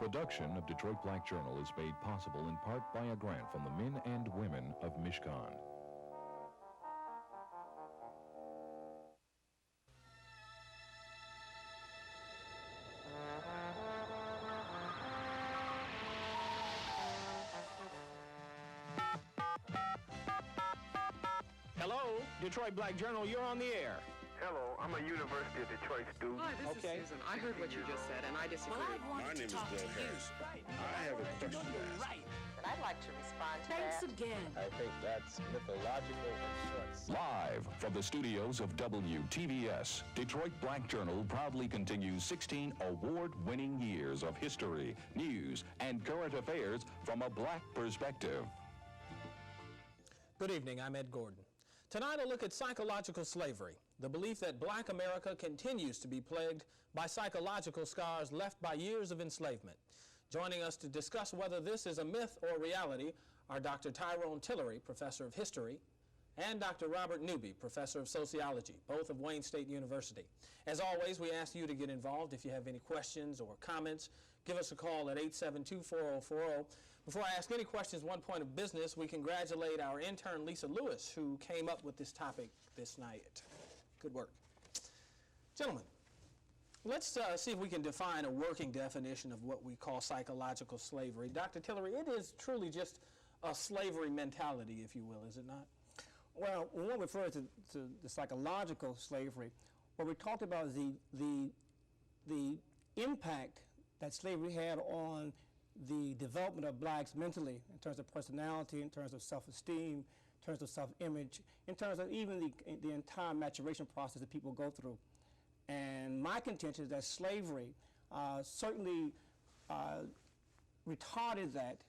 Production of Detroit Black Journal is made possible in part by a grant from the men and women of Michigan. Hello, Detroit Black Journal, you're on the air. Hello, I'm a University of Detroit student. Hi, this is Susan. I heard what you just said, and I disagree. Well, I wanted My name to talk is Bill to Harris. you. Right. I have a question to ask. Right. And I'd like to respond to Thanks that. again. I think that's mythological and short. Live from the studios of WTBS, Detroit Black Journal proudly continues 16 award-winning years of history, news, and current affairs from a black perspective. Good evening, I'm Ed Gordon. Tonight I'll look at psychological slavery, the belief that black America continues to be plagued by psychological scars left by years of enslavement. Joining us to discuss whether this is a myth or reality are Dr. Tyrone Tilory, Professor of History, and Dr. Robert Newby, Professor of Sociology, both of Wayne State University. As always, we ask you to get involved. If you have any questions or comments, give us a call at 872-4040. Before I ask any questions, one point of business, we congratulate our intern, Lisa Lewis, who came up with this topic this night. Good work. Gentlemen, let's see if we can define a working definition of what we call psychological slavery. Dr. Tilory, it is truly just a slavery mentality, if you will, is it not? Well, when we refer to the psychological slavery, what we talked about is the impact that slavery had on the development of blacks mentally, in terms of personality, in terms of self-esteem, in terms of self-image, in terms of even the entire maturation process that people go through. And my contention is that slavery certainly retarded that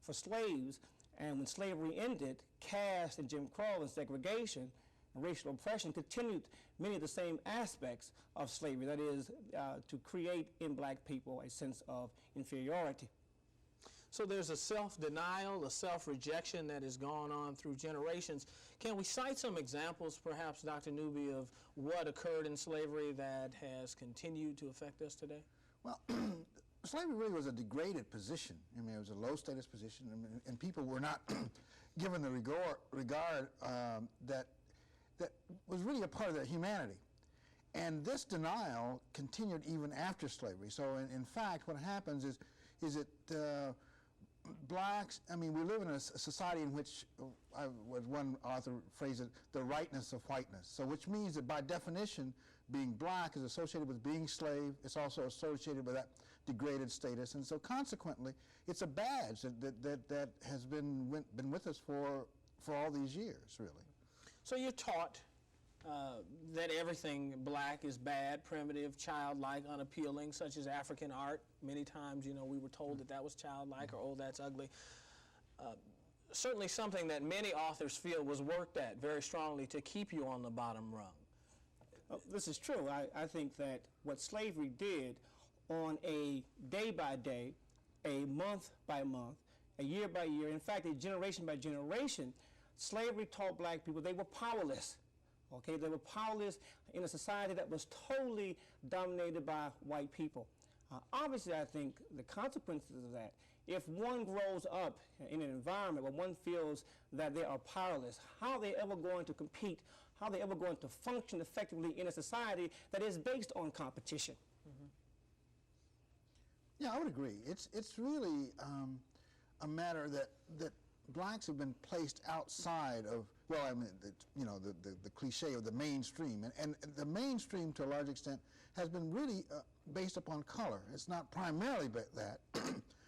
for slaves. And when slavery ended, caste and Jim Crow and segregation and racial oppression continued many of the same aspects of slavery, that is, to create in black people a sense of inferiority. So there's a self-denial, a self-rejection that has gone on through generations. Can we cite some examples, perhaps, Dr. Newby, of what occurred in slavery that has continued to affect us today? Well, slavery really was a degraded position. I mean, it was a low-status position, and people were not given the regard that was really a part of their humanity. And this denial continued even after slavery. So, in fact, what happens is that blacks, I mean, we live in a society in which, as one author phrased it, the rightness of whiteness. So which means that by definition, being black is associated with being slave. It's also associated with that degraded status. And so consequently, it's a badge that has been with us for all these years, really. So you're taught that everything black is bad, primitive, childlike, unappealing, such as African art. Many times, you know, we were told that that was childlike, or, oh, that's ugly. Certainly something that many authors feel was worked at very strongly to keep you on the bottom rung. This is true. I think that what slavery did on a day-by-day, a month-by-month, a year-by-year, in fact, a generation by generation, slavery taught black people they were powerless. Okay, they were powerless in a society that was totally dominated by white people. Obviously, I think the consequences of that, if one grows up in an environment where one feels that they are powerless, how are they ever going to compete? How are they ever going to function effectively in a society that is based on competition? Mm-hmm. Yeah, I would agree. It's really a matter that blacks have been placed outside of, well, I mean, the cliche of the mainstream. And the mainstream, to a large extent, has been really based upon color. It's not primarily that,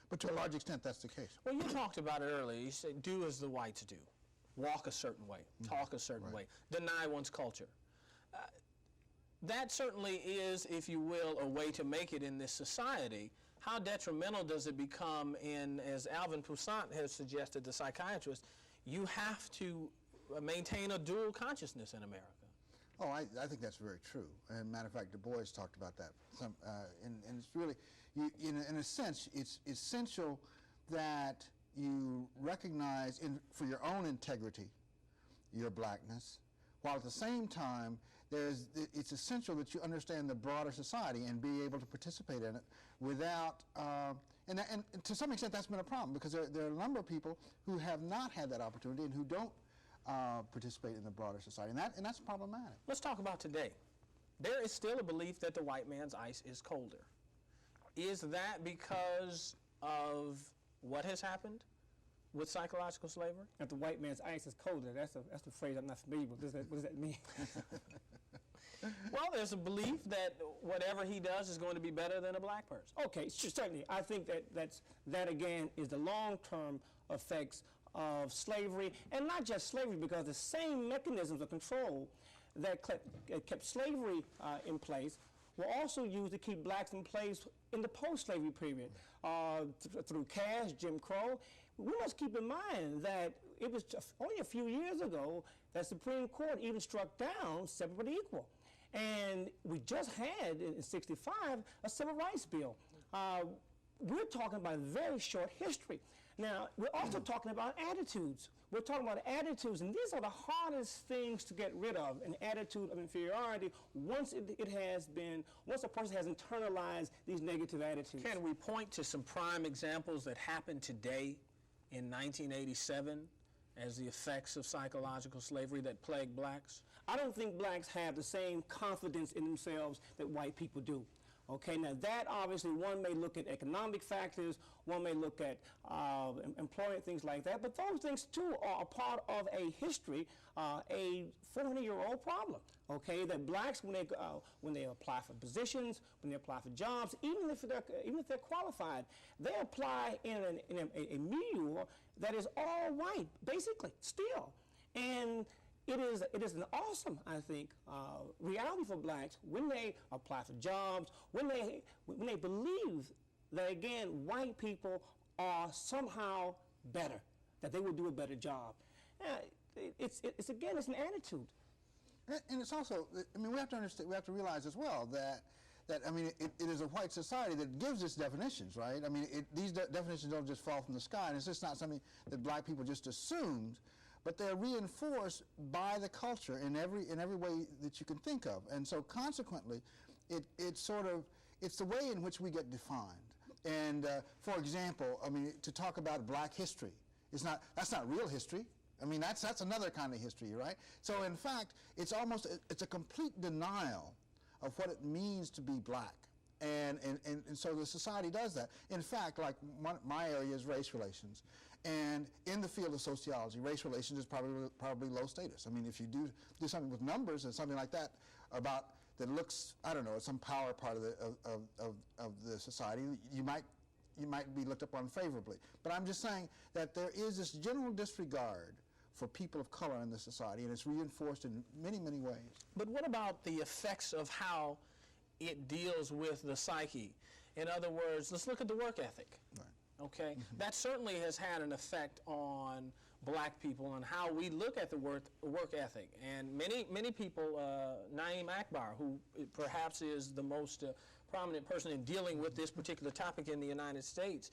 but to a large extent, that's the case. Well, you talked about it earlier. You said, do as the whites do. Walk a certain way, talk a certain way, deny one's culture. That certainly is, if you will, a way to make it in this society. How detrimental does it become in, as Alvin Toussaint has suggested, the psychiatrist, you have to maintain a dual consciousness in America? Oh, I think that's very true. As a matter of fact, Du Bois talked about that. And it's really, in a sense, it's essential that you recognize for your own integrity, your blackness, while at the same time it's essential that you understand the broader society and be able to participate in it without, and to some extent that's been a problem, because there are a number of people who have not had that opportunity and who don't participate in the broader society, and that's problematic. Let's talk about today. There is still a belief that the white man's ice is colder. Is that because of what has happened with psychological slavery? That the white man's ice is colder. That's a phrase I'm not familiar with. What does that mean? Well, there's a belief that whatever he does is going to be better than a black person. Okay, certainly. I think that again is the long-term effects of slavery, and not just slavery, because the same mechanisms of control that kept slavery in place were also used to keep blacks in place in the post-slavery period through caste, Jim Crow. We must keep in mind that it was only a few years ago that Supreme Court even struck down separate but equal. And we just had, in '65, a civil rights bill. We're talking about a very short history. Now, we're also talking about attitudes. We're talking about attitudes, and these are the hardest things to get rid of, an attitude of inferiority once once a person has internalized these negative attitudes. Can we point to some prime examples that happened today in 1987 as the effects of psychological slavery that plagued blacks? I don't think blacks have the same confidence in themselves that white people do. Okay, now that obviously one may look at economic factors, one may look at employment, things like that, but those things too are a part of a history, a 400-year-old problem. Okay, that blacks, when they apply for positions, when they apply for jobs, even if they're qualified, they apply in a milieu that is all white, basically, still. And it is an awesome, I think, reality for blacks when they apply for jobs, when they believe that, again, white people are somehow better, that they will do a better job. It's an attitude. And it's also, I mean, we have to understand, we have to realize as well that I mean, it is a white society that gives us definitions, right? I mean, these definitions don't just fall from the sky, and it's just not something that black people just assumed, but they're reinforced by the culture in every way that you can think of. And so consequently, it's the way in which we get defined. And for example, I mean, to talk about black history, that's not real history. I mean, that's another kind of history, right? So in fact, it's a complete denial of what it means to be black. And so the society does that. In fact, like my area is race relations. And in the field of sociology, race relations is probably low status. I mean, if you do something with numbers and something like that that looks, I don't know, at some power part of the society, you might be looked upon favorably. But I'm just saying that there is this general disregard for people of color in the society, and it's reinforced in many, many ways. But what about the effects of how it deals with the psyche? In other words, let's look at the work ethic. Right. Okay? Mm-hmm. That certainly has had an effect on black people and how we look at the work ethic. And many people, Naeem Akbar, who perhaps is the most prominent person in dealing with this particular topic in the United States,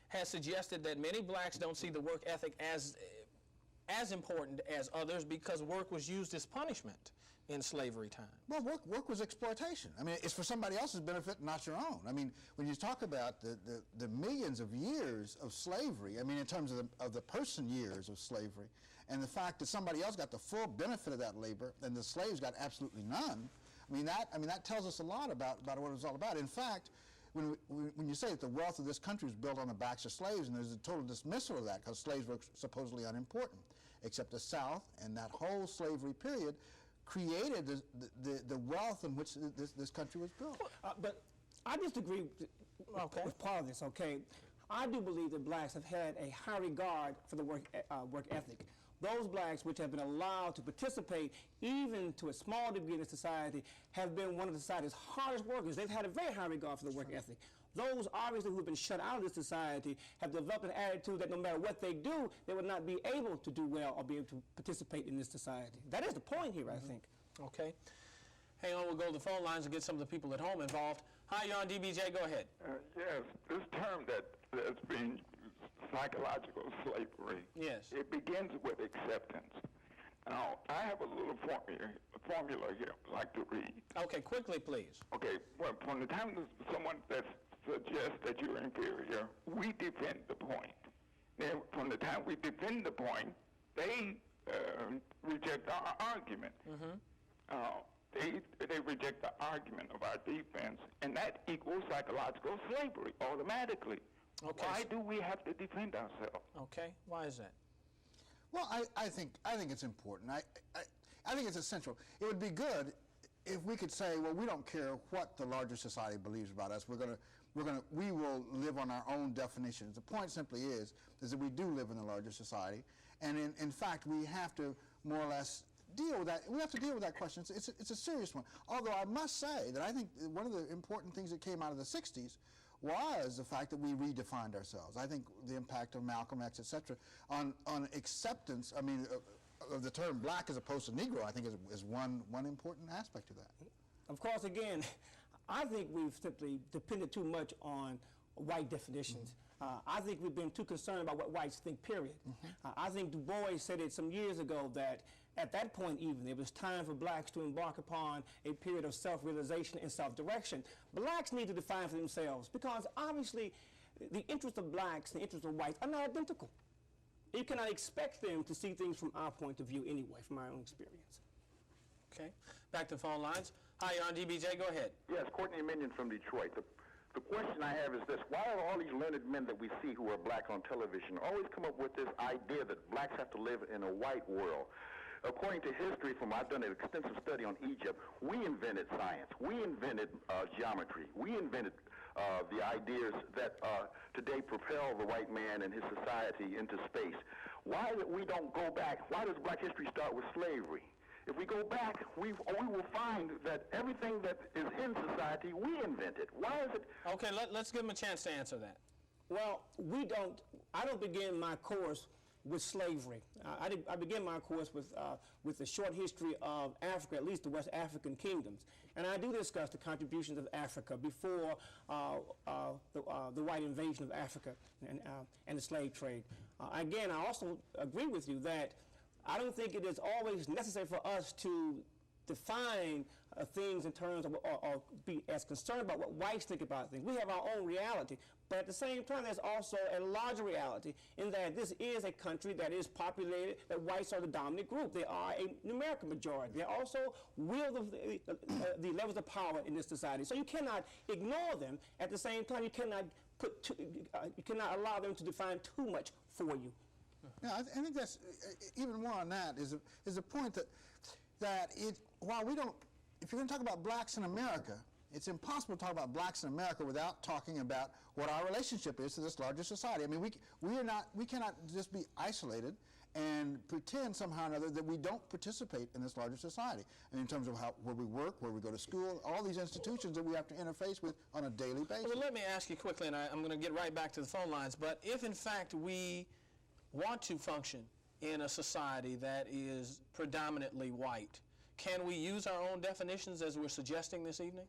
has suggested that many blacks don't see the work ethic as important as others because work was used as punishment in slavery time. Well, work was exploitation. I mean, it's for somebody else's benefit, not your own. I mean, when you talk about the millions of years of slavery, I mean, in terms of the person years of slavery, and the fact that somebody else got the full benefit of that labor and the slaves got absolutely none, I mean, that tells us a lot about what it was all about. In fact, when you say that the wealth of this country was built on the backs of slaves, and there's a total dismissal of that because slaves were supposedly unimportant, except the South and that whole slavery period created the wealth in which this country was built. But I disagree with part of this, okay? I do believe that blacks have had a high regard for the work ethic. Those blacks which have been allowed to participate even to a small degree in the society have been one of the society's hardest workers. They've had a very high regard for the work ethic. Those obviously who have been shut out of this society have developed an attitude that no matter what they do, they would not be able to do well or be able to participate in this society. That is the point here, I think. Okay. Hang on, we'll go to the phone lines and get some of the people at home involved. Hi, you're on DBJ, go ahead. Yes, this term that's being psychological slavery, yes, it begins with acceptance. Now, I have a little formula here I'd like to read. Okay, quickly, please. Okay, well, from the time someone that suggests that you're inferior, we defend the point. Then from the time we defend the point, they reject our argument. They reject the argument of our defense, and that equals psychological slavery automatically. Okay. Why do we have to defend ourselves? Okay, why is that? Well, I think it's important. I think it's essential. It would be good if we could say, well, we don't care what the larger society believes about us. We will live on our own definitions. The point simply is that we do live in a larger society, and in fact, we have to more or less deal with that. We have to deal with that question. It's a serious one. Although I must say that I think one of the important things that came out of the 60s was the fact that we redefined ourselves. I think the impact of Malcolm X, etc., on acceptance, I mean, of the term black as opposed to Negro, I think is one important aspect of that. Of course, again, I think we've simply depended too much on white definitions. I think we've been too concerned about what whites think, period. I think Du Bois said it some years ago that at that point even, it was time for blacks to embark upon a period of self-realization and self-direction. Blacks need to define for themselves because obviously the interests of blacks and the interests of whites are not identical. You cannot expect them to see things from our point of view anyway, from our own experience. Okay, back to the phone lines. Hi, you're on DBJ, go ahead. Yes, Courtney Minion from Detroit. The question I have is this: why are all these learned men that we see who are black on television always come up with this idea that blacks have to live in a white world? According to history, I've done an extensive study on Egypt, we invented science. We invented geometry. We invented the ideas that today propel the white man and his society into space. Why that we don't go back? Why does black history start with slavery? If we go back, we will find that everything that is in society, we invented. Why is it? Okay, let's give him a chance to answer that. Well, I don't begin my course with slavery. I begin my course with the short history of Africa, at least the West African kingdoms. And I do discuss the contributions of Africa before the white invasion of Africa and the slave trade. Again, I also agree with you that I don't think it is always necessary for us to define things in terms of, or be as concerned about what whites think about things. We have our own reality, but at the same time, there's also a larger reality in that this is a country that is populated, that whites are the dominant group. They are a numerical majority. They also wield the levels of power in this society. So you cannot ignore them. At the same time, you cannot allow them to define too much for you. Yeah, I think that's even more on that is the point that while we don't, if you're going to talk about blacks in America, it's impossible to talk about blacks in America without talking about what our relationship is to this larger society. I mean, we cannot just be isolated and pretend somehow or another that we don't participate in this larger society. And in terms of where we work, where we go to school, all these institutions that we have to interface with on a daily basis. Well, let me ask you quickly, and I'm going to get right back to the phone lines, but if in fact we want to function in a society that is predominantly white, can we use our own definitions as we're suggesting this evening?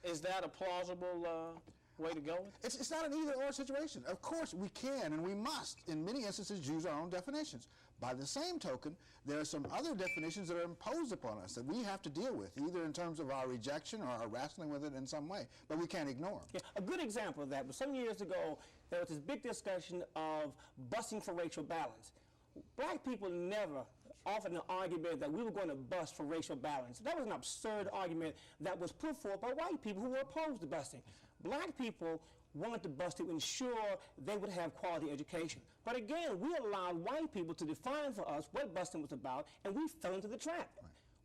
Is that a plausible way to go with it? It's not an either-or situation. Of course, we can and we must, in many instances, use our own definitions. By the same token, there are some other definitions that are imposed upon us that we have to deal with, either in terms of our rejection or our wrestling with it in some way, but we can't ignore them. Yeah, a good example of that was some years ago, there was this big discussion of busing for racial balance. Black people never offered an argument that we were going to bust for racial balance. That was an absurd argument that was put forth by white people who were opposed to busing. Black people wanted to bust to ensure they would have quality education. But again, we allowed white people to define for us what busing was about, and we fell into the trap.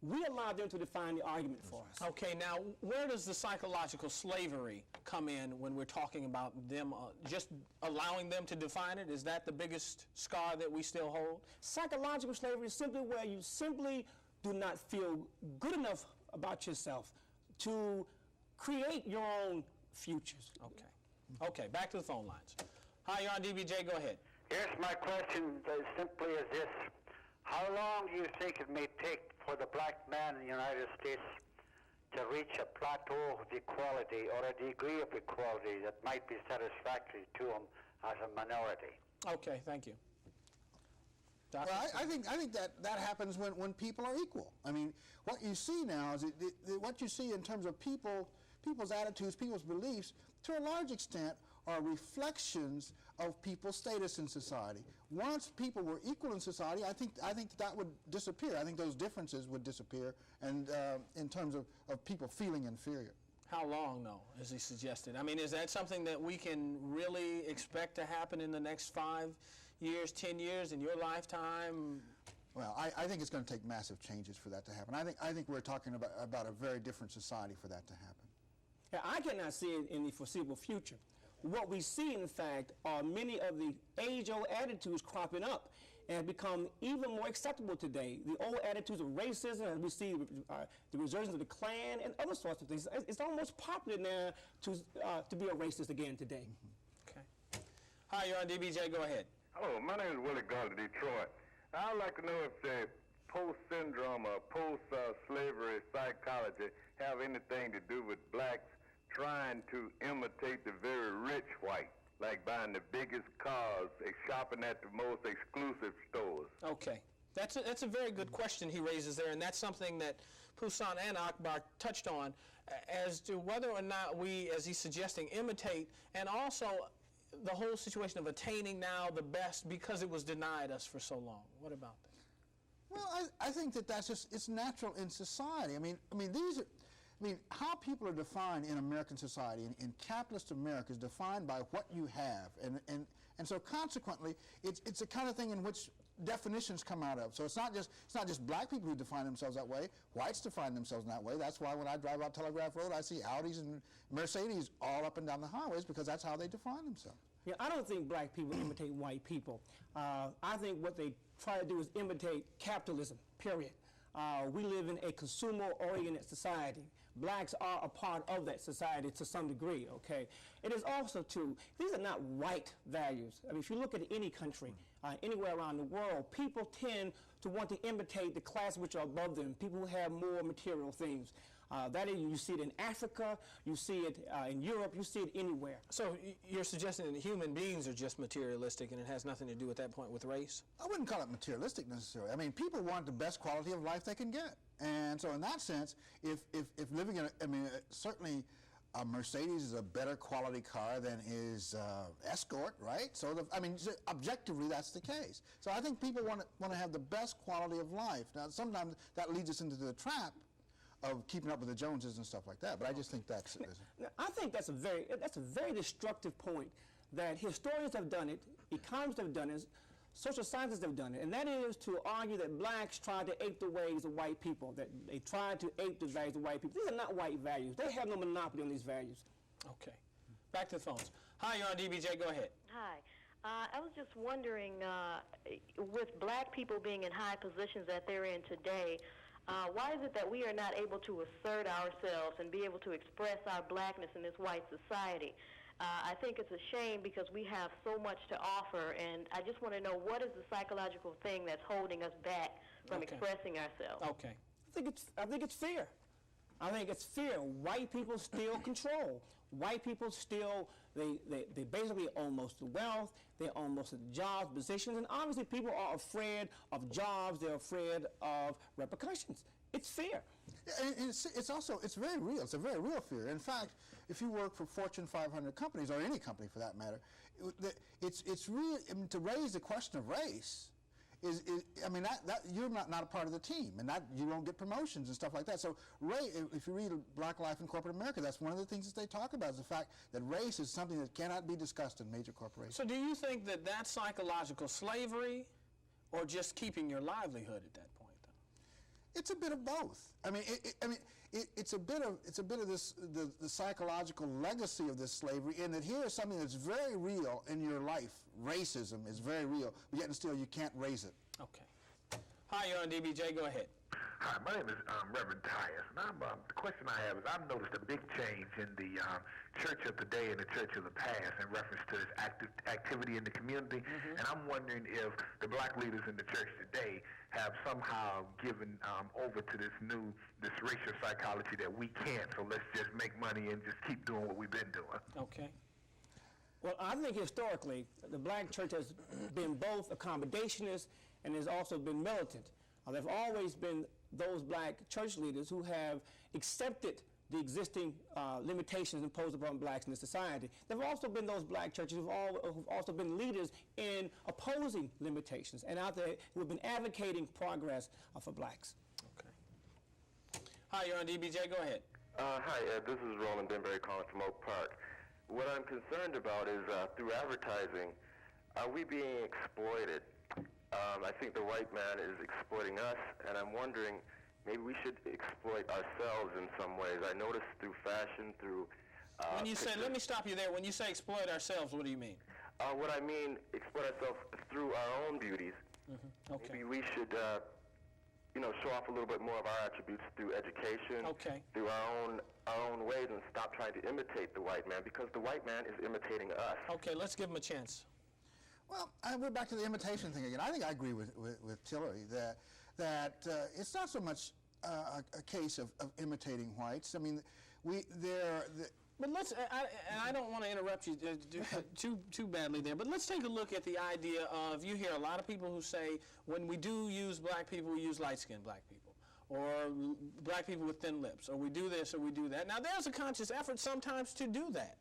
We allowed them to define the argument for us. Okay, now where does the psychological slavery come in when we're talking about them just allowing them to define it? Is that the biggest scar that we still hold? Psychological slavery is simply where you simply do not feel good enough about yourself to create your own futures. Okay. Okay, back to the phone lines. Hi, you're on DBJ, go ahead. Yes, my question is simply as this. How long do you think it may take for the black man in the United States to reach a plateau of equality or a degree of equality that might be satisfactory to him as a minority? Okay, thank you. Well, I think that happens when people are equal. I mean, what you see now is what you see in terms of people's attitudes, people's beliefs, to a large extent, are reflections of people's status in society. Once people were equal in society, I think that would disappear. I think those differences would disappear, and in terms of people feeling inferior. How long, though, as he suggested? I mean, is that something that we can really expect to happen in the next 5 years, 10 years, in your lifetime? Well, I think it's going to take massive changes for that to happen. I think we're talking about a very different society for that to happen. Yeah, I cannot see it in the foreseeable future. What we see, in fact, are many of the age-old attitudes cropping up and have become even more acceptable today. The old attitudes of racism, as we see the resurgence of the Klan and other sorts of things. It's almost popular now to be a racist again today. Okay. Hi, you're on DBJ. Go ahead. Hello, my name is Willie Gall of Detroit. I'd like to know if the post-syndrome or post-slavery psychology have anything to do with blacks trying to imitate the very rich white, like buying the biggest cars, shopping at the most exclusive stores. Okay. That's a very good question he raises there, and that's something that Poussin and Akbar touched on, as to whether or not we, as he's suggesting, imitate, and also the whole situation of attaining now the best because it was denied us for so long. What about that? Well, I think that's just, it's natural in society. I mean, how people are defined in American society, in capitalist America, is defined by what you have, and so consequently, it's the kind of thing in which definitions come out of. So it's not just black people who define themselves that way. Whites define themselves in that way. That's why when I drive out Telegraph Road, I see Audis and Mercedes all up and down the highways, because that's how they define themselves. Yeah, I don't think black people imitate white people. I think what they try to do is imitate capitalism, period. We live in a consumer-oriented society. Blacks are a part of that society to some degree, okay? It is also true, these are not white values. I mean, if you look at any country, anywhere around the world, people tend to want to imitate the class which are above them, people who have more material things. That is, you see it in Africa, you see it in Europe, you see it anywhere. So you're suggesting that human beings are just materialistic and it has nothing to do at that point with race? I wouldn't call it materialistic necessarily. I mean, people want the best quality of life they can get. And so in that sense, if living in certainly a Mercedes is a better quality car than is Escort, right? So, objectively, that's the case. So I think people want to have the best quality of life. Now, sometimes that leads us into the trap of keeping up with the Joneses and stuff like that. But I just think that's... I think that's a very destructive point, that historians have done it, economists have done it, social scientists have done it, and that is to argue that blacks try to ape the ways of white people, that they try to ape the values of white people. These are not white values. They have no monopoly on these values. Okay. Back to the phones. Hi, you're on DBJ. Go ahead. Hi. I was just wondering, with black people being in high positions that they're in today, why is it that we are not able to assert ourselves and be able to express our blackness in this white society? I think it's a shame because we have so much to offer, and I just want to know, what is the psychological thing that's holding us back from expressing ourselves? Okay. I think it's fear. I think it's fear. White people steal control. White people steal, they basically own most of the wealth, they own most of the jobs, positions, and obviously people are afraid of jobs, they're afraid of repercussions. It's fear. And it's very real. It's a very real fear. In fact, if you work for Fortune 500 companies, or any company for that matter, it's really, to raise the question of race that you're not a part of the team, and that you don't get promotions and stuff like that. So if you read Black Life in Corporate America, that's one of the things that they talk about, is the fact that race is something that cannot be discussed in major corporations. So do you think that that's psychological slavery, or just keeping your livelihood at that point, though? It's a bit of both. It's a bit of this the psychological legacy of this slavery, in that here is something that's very real in your life. Racism is very real, but yet and still you can't raise it. Okay. Hi, you're on DBJ. Go ahead. Hi, my name is Reverend Tyus, and the question I have is, I've noticed a big change in the church of today and the church of the past in reference to this activity in the community, and I'm wondering if the black leaders in the church today have somehow given over to this racial psychology that we can't, so let's just make money and just keep doing what we've been doing. Okay. Well, I think historically, the black church has been both accommodationist and there's also been militant. There have always been those black church leaders who have accepted the existing limitations imposed upon blacks in the society. There have also been those black churches who've also been leaders in opposing limitations and out there who have been advocating progress for blacks. Okay. Hi, you're on DBJ. Go ahead. Hi, Ed. This is Roland Denbury calling from Oak Park. What I'm concerned about is through advertising, are we being exploited? I think the white man is exploiting us, and I'm wondering maybe we should exploit ourselves in some ways. I noticed through fashion, through... when you say, let me stop you there. When you say exploit ourselves, what do you mean? What I mean, exploit ourselves through our own beauties. Mm-hmm. Okay. Maybe we should, show off a little bit more of our attributes through education, through our own ways, and stop trying to imitate the white man, because the white man is imitating us. Okay, let's give him a chance. Well, we're back to the imitation thing again. I think I agree with Tilory that it's not so much a case of imitating whites. I mean, But let's, I don't want to interrupt you too badly there, but let's take a look at the idea of, you hear a lot of people who say, when we do use black people, we use light-skinned black people, or black people with thin lips, or we do this or we do that. Now, there's a conscious effort sometimes to do that.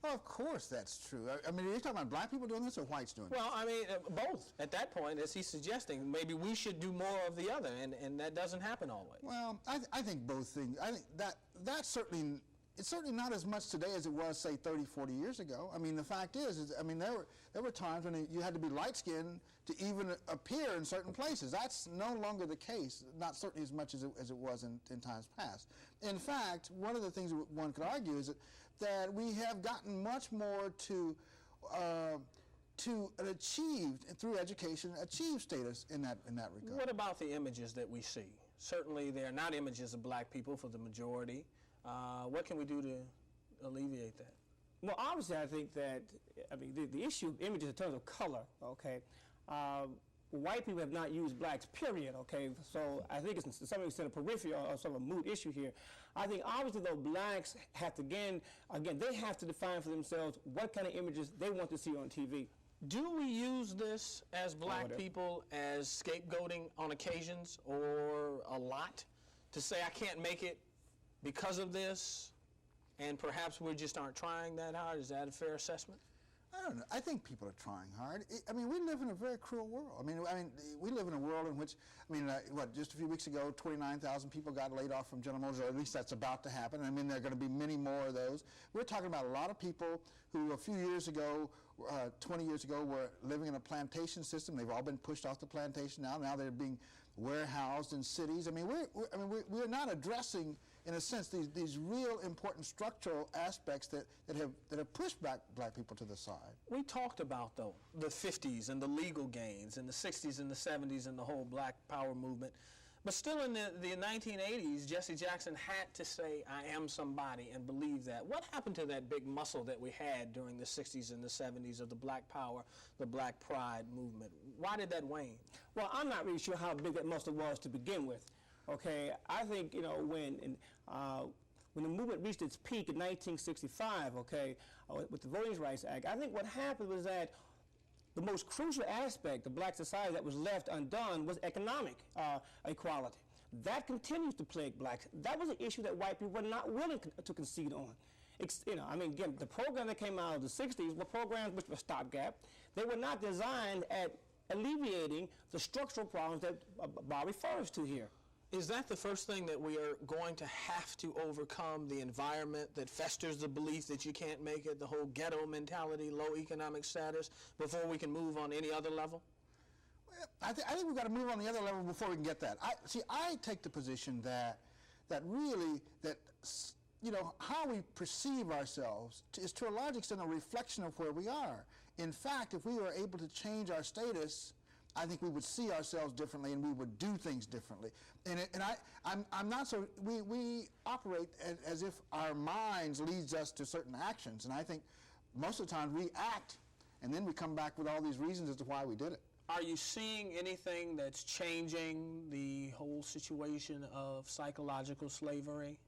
Well, of course that's true. I mean, are you talking about black people doing this or whites doing this? Well, I mean, both. At that point, as he's suggesting, maybe we should do more of the other, and that doesn't happen always. Well, I think both things. I think that's certainly... It's certainly not as much today as it was, say, 30, 40 years ago. I mean, the fact is I mean, there were times when you had to be light-skinned to even appear in certain places. That's no longer the case, not certainly as much as it was in times past. In fact, one of the things one could argue is that we have gotten much more to achieve, through education, achieve status in that regard. What about the images that we see? Certainly, they are not images of black people for the majority. What can we do to alleviate that? Well, obviously, I think that, I mean, the issue of images in terms of color, okay, white people have not used blacks, period, okay, so I think it's to some extent a peripheral or sort of a moot issue here. I think obviously, though, blacks have to, again, they have to define for themselves what kind of images they want to see on TV. Do we use this as black people as scapegoating on occasions, or a lot, to say I can't make it because of this, and perhaps we just aren't trying that hard? Is that a fair assessment? I don't know. I think people are trying hard. I mean, we live in a very cruel world. I mean, we live in a world in which, I mean, just a few weeks ago, 29,000 people got laid off from General Motors, or at least that's about to happen. I mean, there are going to be many more of those. We're talking about a lot of people who a few years ago, 20 years ago, were living in a plantation system. They've all been pushed off the plantation now. Now they're being warehoused in cities. I mean, we're not addressing, in a sense, these real important structural aspects that have pushed black people to the side. We talked about, though, the 50s and the legal gains, and the 60s and the 70s and the whole black power movement. But still in the 1980s, Jesse Jackson had to say, I am somebody, and believe that. What happened to that big muscle that we had during the 60s and the 70s of the black power, the black pride movement? Why did that wane? Well, I'm not really sure how big that muscle was to begin with. Okay, I think, when the movement reached its peak in 1965, okay, with the Voting Rights Act, I think what happened was that the most crucial aspect of black society that was left undone was economic equality. That continues to plague blacks. That was an issue that white people were not willing to concede on. I mean, again, the program that came out of the 60s were programs which were stopgap. They were not designed at alleviating the structural problems that Bob refers to here. Is that the first thing that we are going to have to overcome, the environment that festers the belief that you can't make it, the whole ghetto mentality, low economic status, before we can move on any other level? Well, I think we've got to move on the other level before we can get that. I take the position that really, how we perceive ourselves is to a large extent a reflection of where we are. In fact, if we were able to change our status, I think we would see ourselves differently and we would do things differently. I'm not so, we operate as if our minds leads us to certain actions, and I think most of the time we act and then we come back with all these reasons as to why we did it. Are you seeing anything that's changing the whole situation of psychological slavery?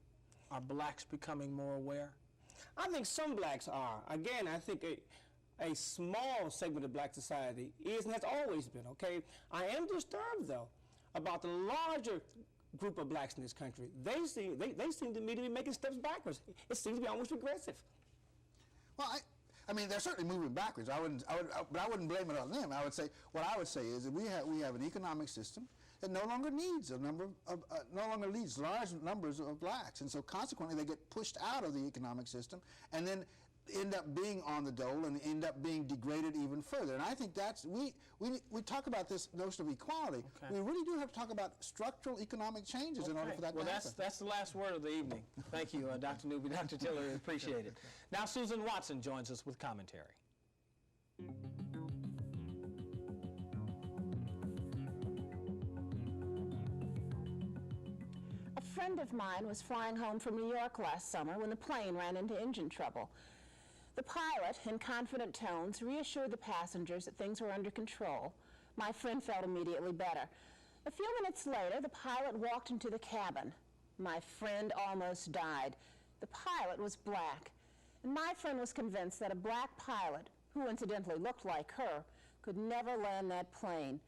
Are blacks becoming more aware? I think some blacks are. Again, I think a small segment of black society is and has always been, okay? I am disturbed, though, about the larger group of blacks in this country. They seem to me to be making steps backwards. It seems to be almost regressive. Well, I mean, they're certainly moving backwards. But I wouldn't blame it on them. What I would say is that we have an economic system that no longer needs large numbers of blacks, and so consequently they get pushed out of the economic system, and then end up being on the dole and end up being degraded even further. And I think that's we talk about this notion of equality. Okay. We really do have to talk about structural economic changes in order for that to happen. That's the last word of the evening. Thank you, Dr. Newby, Dr. Tilory, appreciate it. Now Susan Watson joins us with commentary. A friend of mine was flying home from New York last summer when the plane ran into engine trouble. The pilot, in confident tones, reassured the passengers that things were under control. My friend felt immediately better. A few minutes later, the pilot walked into the cabin. My friend almost died. The pilot was black, and my friend was convinced that a black pilot, who incidentally looked like her, could never land that plane.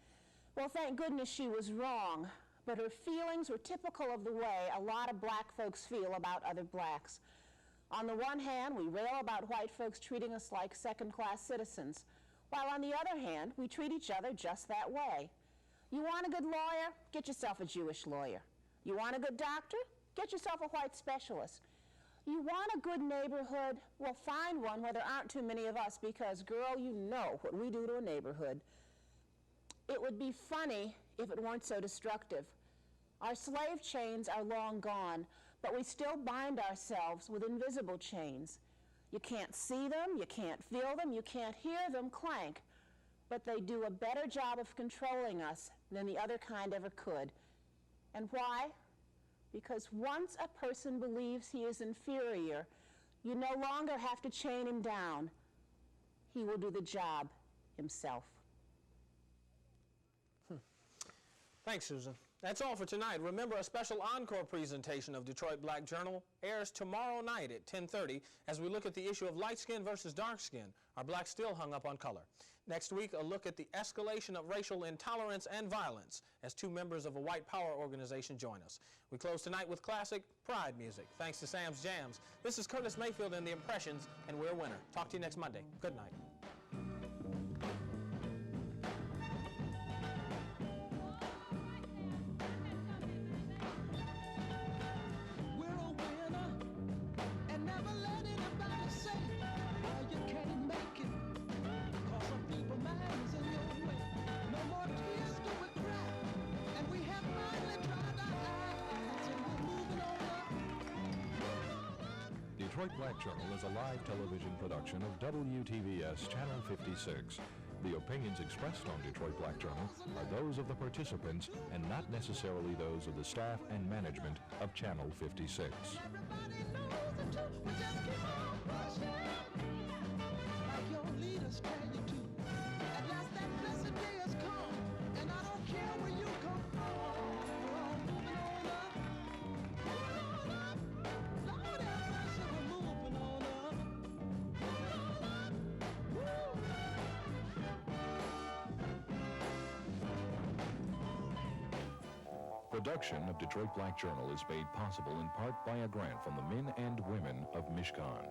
Well, thank goodness she was wrong, but her feelings were typical of the way a lot of black folks feel about other blacks. On the one hand, we rail about white folks treating us like second-class citizens, while on the other hand, we treat each other just that way. You want a good lawyer? Get yourself a Jewish lawyer. You want a good doctor? Get yourself a white specialist. You want a good neighborhood? Well, find one where there aren't too many of us because, girl, you know what we do to a neighborhood. It would be funny if it weren't so destructive. Our slave chains are long gone, but we still bind ourselves with invisible chains. You can't see them, you can't feel them, you can't hear them clank, but they do a better job of controlling us than the other kind ever could. And why? Because once a person believes he is inferior, you no longer have to chain him down. He will do the job himself. Thanks, Susan. That's all for tonight. Remember, a special encore presentation of Detroit Black Journal airs tomorrow night at 10:30 as we look at the issue of light skin versus dark skin. Are blacks still hung up on color? Next week, a look at the escalation of racial intolerance and violence as two members of a white power organization join us. We close tonight with classic Pride music. Thanks to Sam's Jams. This is Curtis Mayfield and the Impressions, and we're Winner. Talk to you next Monday. Good night. Detroit Black Journal is a live television production of WTVS Channel 56. The opinions expressed on Detroit Black Journal are those of the participants and not necessarily those of the staff and management of Channel 56. Production of Detroit Black Journal is made possible in part by a grant from the men and women of Mishkan.